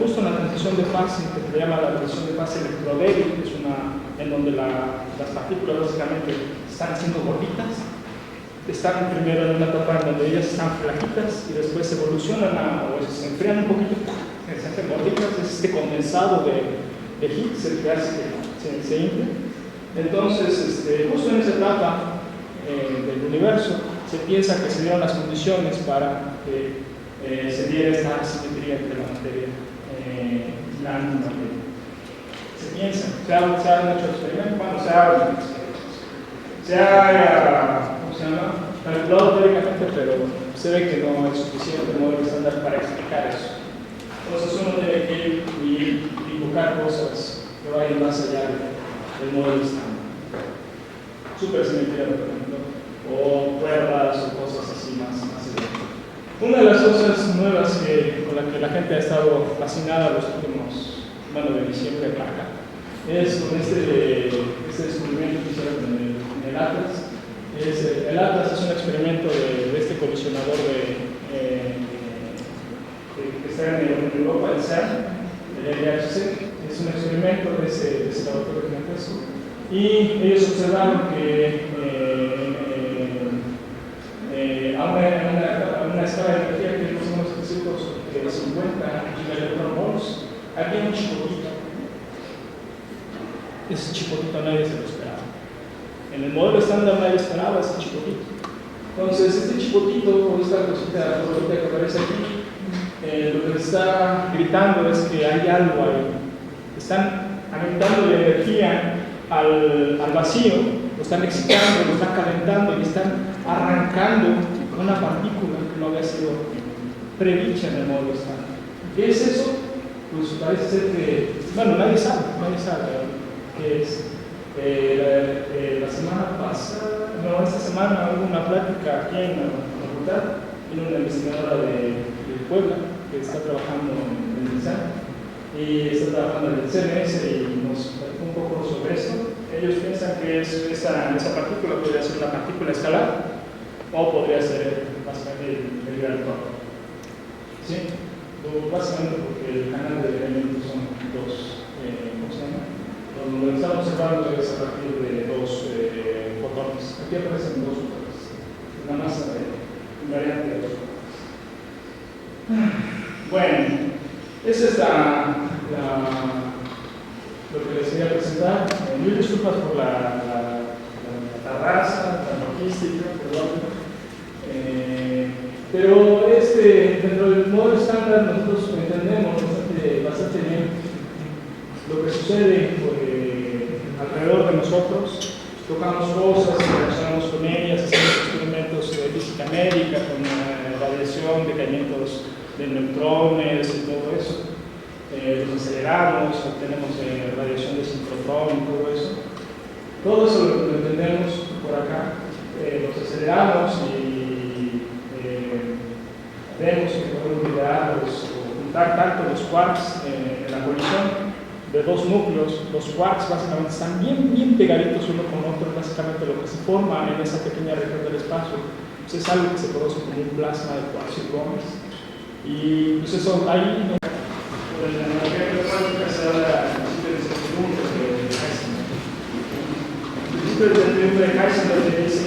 justo en la transición de fase, que se llama la transición de fase electrodébil, que es en donde las partículas básicamente están siendo gorditas, están primero en una etapa en donde ellas están flaquitas y después evolucionan o se enfrían un poquito, se hacen gorditas, es este condensado de Higgs el que hace que se infle. Entonces, justo en esa etapa del universo, se piensa que se dieron las condiciones para que se diera esta asimetría entre la materia y la antimateria. Se piensa, se han hecho experimentos, bueno, se ha calculado teóricamente, pero se ve que no es suficiente el modelo estándar para explicar eso. Entonces uno tiene que ir y buscar cosas que vayan más allá del modelo estándar. Supersimetría, por ejemplo. con las que la gente ha estado fascinada los últimos, bueno, de diciembre para acá, es con este descubrimiento que hicieron en el Atlas. El Atlas es un experimento de este colisionador que está en Europa, el CERN, el LHC. Es un experimento de ese laboratorio gigantesco. Y ellos observaron que a una escala de energía que es más o menos 350 gigaelectronvolts, había un chipotito. Ese chipotito nadie se lo esperaba. En el modelo estándar nadie esperaba ese chipotito. Entonces, este chipotito, con esta cosita que aparece aquí, lo que está gritando es que hay algo ahí. Están aumentando la energía al vacío, lo están excitando, lo están calentando y están arrancando una partícula que no había sido predicha en el modelo estándar. ¿Qué es eso? Pues parece ser que, bueno, nadie sabe qué es. La semana pasada, no, esta semana hubo una plática aquí en la facultad, vino una investigadora de Puebla que está trabajando en el INSAN y está trabajando en el CNS y nos platicó un poco sobre esto. Ellos piensan que esa partícula podría ser una partícula escalar o podría ser básicamente el gran torno. ¿Sí? Básicamente porque el canal de elementos son dos, ¿cómo se llama? Lo que estamos observando es a partir de dos fotones. Aquí aparecen dos fotones. Una masa invariante de dos fotones. Bueno, esa es lo que les quería presentar. Mil disculpas por la tarraza, la logística, perdón. Pero dentro del modelo estándar nosotros entendemos bastante bien lo que sucede alrededor de nosotros. Tocamos cosas, relacionamos con ellas, hacemos experimentos de física médica, con radiación, decaimientos de neutrones y todo eso. Los aceleramos, obtenemos radiación de sincrotrón y todo eso. Todo eso lo entendemos por acá. Los aceleramos y vemos que podemos liberar o juntar tanto los quarks en la colisión de dos núcleos. Los quarks básicamente están bien pegaditos uno con otro. Básicamente lo que se forma en esa pequeña región del espacio pues es algo que se conoce como un plasma de quarks-circones. Y pues eso ahí por la energía cuántica se habla del principio de incertidumbre de Heisenberg. El principio de incertidumbre de Heisenberg le dice